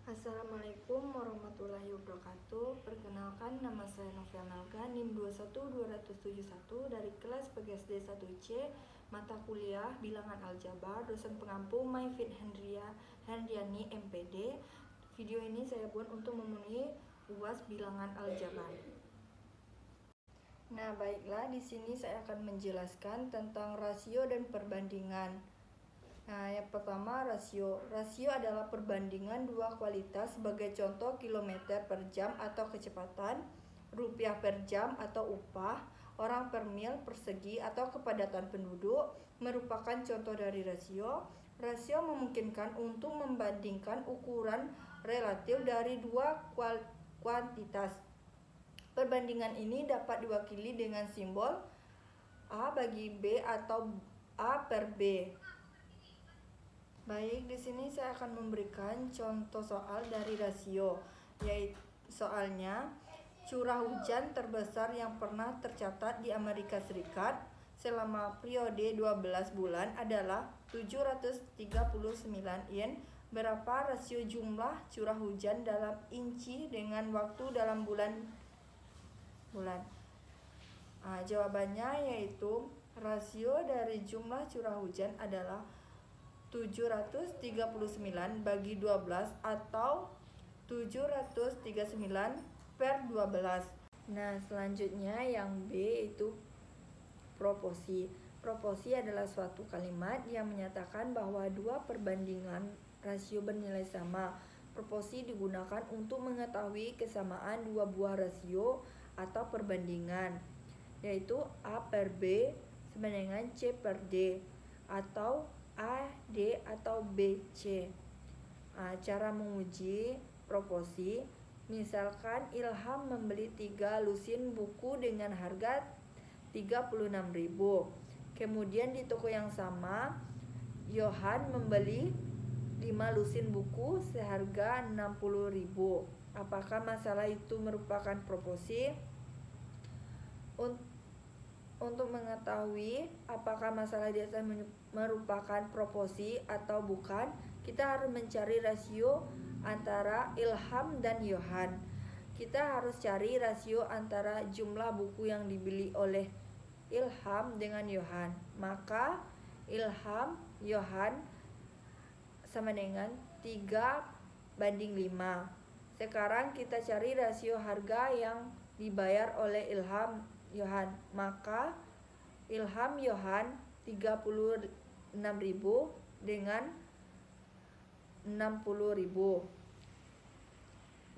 Assalamualaikum warahmatullahi wabarakatuh. Perkenalkan, nama saya Novia Melga, NIM 21271 dari kelas PGSD 1C, mata kuliah Bilangan Aljabar, dosen pengampu Maifit Hendriani MPD. Video ini saya buat untuk memenuhi UAS Bilangan Aljabar. Nah, baiklah, di sini saya akan menjelaskan tentang rasio dan perbandingan. Nah, yang pertama rasio. Rasio adalah perbandingan dua kualitas, sebagai contoh kilometer per jam atau kecepatan, rupiah per jam atau upah, orang per mil persegi atau kepadatan penduduk merupakan contoh dari rasio. Rasio memungkinkan untuk membandingkan ukuran relatif dari dua kuantitas. Perbandingan ini dapat diwakili dengan simbol A bagi B atau A per B. Baik, di sini saya akan memberikan contoh soal dari rasio, yaitu soalnya curah hujan terbesar yang pernah tercatat di Amerika Serikat selama periode 12 bulan adalah 739 in. Berapa rasio jumlah curah hujan dalam inci dengan waktu dalam bulan? Jawabannya yaitu rasio dari jumlah curah hujan adalah 739 bagi 12 atau 739 per 12. Nah, selanjutnya yang B itu proporsi. Proporsi adalah suatu kalimat yang menyatakan bahwa dua perbandingan rasio bernilai sama. Proporsi digunakan untuk mengetahui kesamaan dua buah rasio atau perbandingan, yaitu A per B sama dengan C per D atau A, D, atau B, C. Cara menguji proporsi, misalkan Ilham membeli 3 lusin buku dengan harga 36.000. Kemudian di toko yang sama, Yohan membeli 5 lusin buku seharga 60.000. Apakah masalah itu merupakan proporsi? Untuk mengetahui apakah masalah di atas merupakan proporsi atau bukan, kita harus mencari rasio antara Ilham dan Yohan. Kita harus cari rasio antara jumlah buku yang dibeli oleh Ilham dengan Yohan. Maka Ilham, Yohan sama dengan 3:5. Sekarang kita cari rasio harga yang dibayar oleh Ilham, Yohan. Maka Ilham Yohan 36.000 dengan 60.000.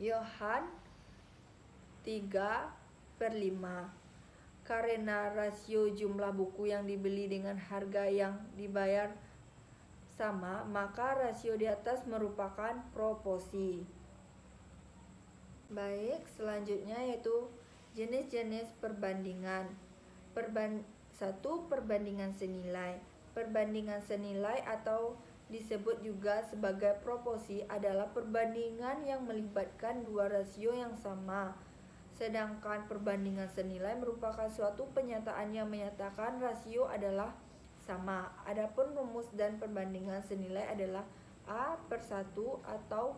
Yohan 3/5. Karena rasio jumlah buku yang dibeli dengan harga yang dibayar sama, maka rasio di atas merupakan proporsi. Baik, selanjutnya yaitu jenis-jenis perbandingan. 1. Perbandingan senilai. Perbandingan senilai atau disebut juga sebagai proporsi adalah perbandingan yang melibatkan dua rasio yang sama. Sedangkan perbandingan senilai merupakan suatu pernyataan yang menyatakan rasio adalah sama. Adapun rumus dan perbandingan senilai adalah A per 1 atau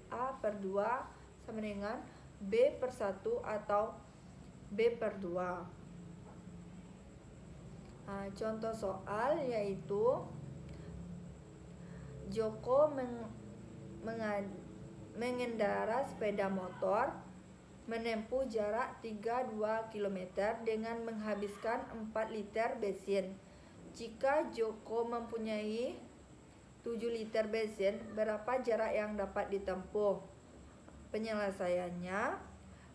A per 2 sama dengan B per 1 atau B per 2. Contoh soal yaitu Joko mengendara sepeda motor menempuh jarak 32 km dengan menghabiskan 4 liter bensin. Jika Joko mempunyai 7 liter bensin, berapa jarak yang dapat ditempuh? Penyelesaiannya,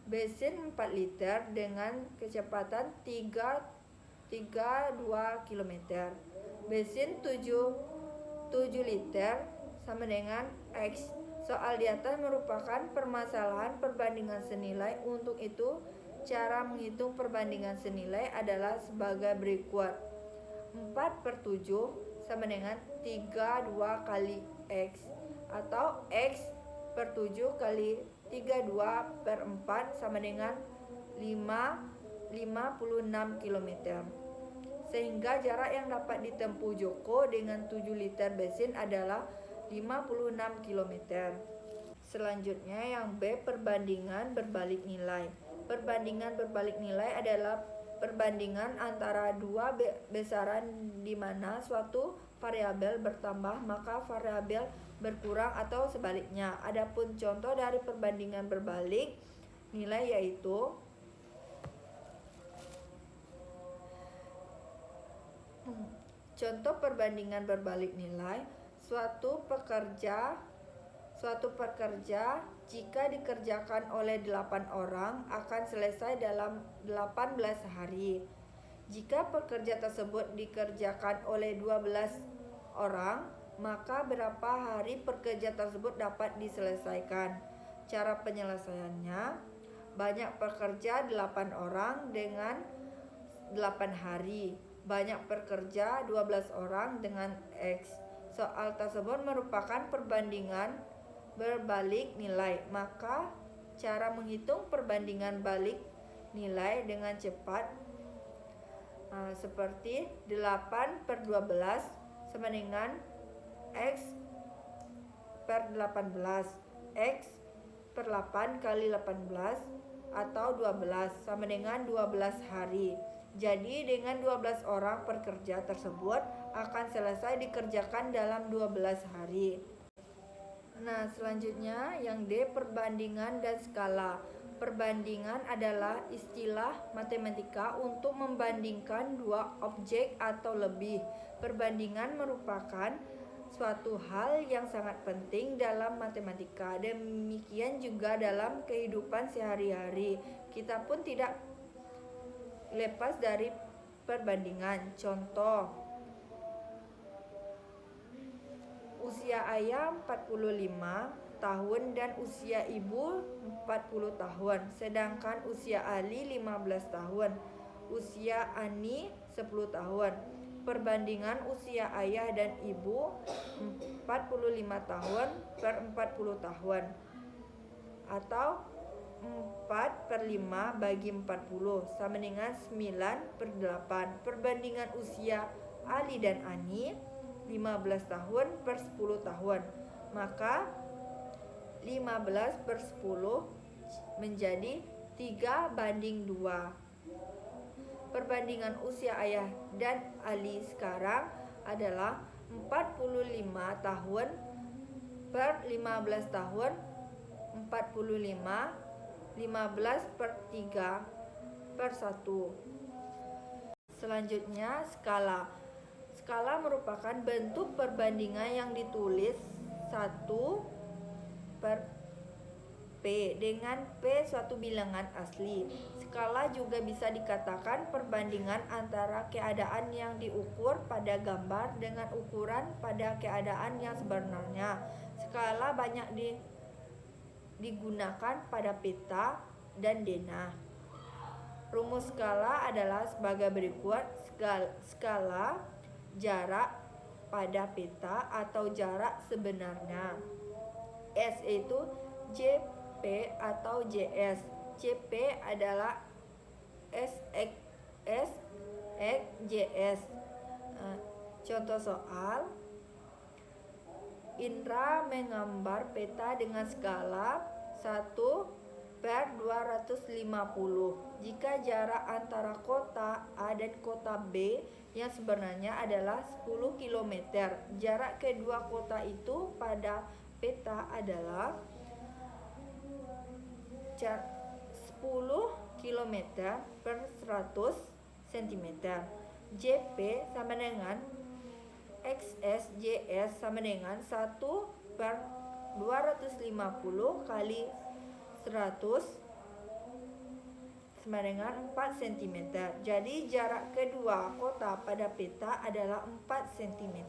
bensin 4 liter dengan kecepatan 32 km. Bensin 7 liter sama dengan X. Soal di atas merupakan permasalahan perbandingan senilai. Untuk itu, cara menghitung perbandingan senilai adalah sebagai berikut. 4/7 sama dengan 32 kali X atau X per 7 kali 32/4 sama dengan 56 km. Sehingga jarak yang dapat ditempuh Joko dengan 7 liter bensin adalah 56 km. Selanjutnya yang B, perbandingan berbalik nilai. Perbandingan berbalik nilai adalah perbandingan antara dua besaran di mana suatu variabel bertambah maka variabel berkurang atau sebaliknya. Adapun contoh dari perbandingan berbalik nilai yaitu contoh perbandingan berbalik nilai suatu pekerja jika dikerjakan oleh 8 orang akan selesai dalam 18 hari. Jika pekerja tersebut dikerjakan oleh 12 orang, maka berapa hari pekerja tersebut dapat diselesaikan? Cara penyelesaiannya, banyak pekerja 8 orang dengan 8 hari. Banyak pekerja 12 orang dengan X. Soal tersebut merupakan perbandingan berbalik nilai, maka cara menghitung perbandingan balik nilai dengan cepat seperti 8/12 sama dengan X per 18, X per 8 kali 18 atau 12 sama dengan 12 hari. Jadi dengan 12 orang pekerja tersebut akan selesai dikerjakan dalam 12 hari. Nah, selanjutnya yang D, perbandingan dan skala. Perbandingan adalah istilah matematika untuk membandingkan dua objek atau lebih. Perbandingan merupakan suatu hal yang sangat penting dalam matematika. Demikian juga dalam kehidupan sehari-hari. Kita pun tidak lepas dari perbandingan. Contoh, usia ayah 45 tahun dan usia ibu 40 tahun. Sedangkan usia Ali 15 tahun. Usia Ani 10 tahun. Perbandingan usia ayah dan ibu 45 tahun per 40 tahun. Atau 4/5 bagi 40 sama dengan 9/8. Perbandingan usia Ali dan Ani 15 tahun per 10 tahun. Maka 15/10 menjadi 3/2. Perbandingan usia ayah dan Ali sekarang adalah 45 tahun per 15 tahun. 45 15/3/1. Selanjutnya skala. Skala merupakan bentuk perbandingan yang ditulis 1/P dengan P suatu bilangan asli. Skala juga bisa dikatakan perbandingan antara keadaan yang diukur pada gambar dengan ukuran pada keadaan yang sebenarnya. Skala banyak digunakan pada peta dan denah. Rumus skala adalah sebagai berikut. Skala jarak pada peta atau jarak sebenarnya. S itu JP atau JS. JP adalah SX JS. Contoh soal, Indra menggambar peta dengan skala 1/250. Jika jarak antara kota A dan kota B yang sebenarnya adalah 10 km, jarak kedua kota itu pada peta adalah 10 km per 100 cm. JP sama dengan XS JS sama dengan 1/250 kali 100 sama dengan 4 cm. Jadi jarak kedua kota pada peta adalah 4 cm.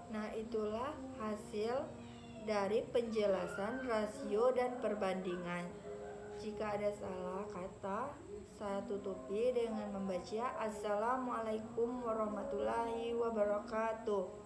Nah, itulah hasil dari penjelasan rasio dan perbandingan. Jika ada salah kata, saya tutupi dengan membaca Assalamualaikum warahmatullahi wabarakatuh.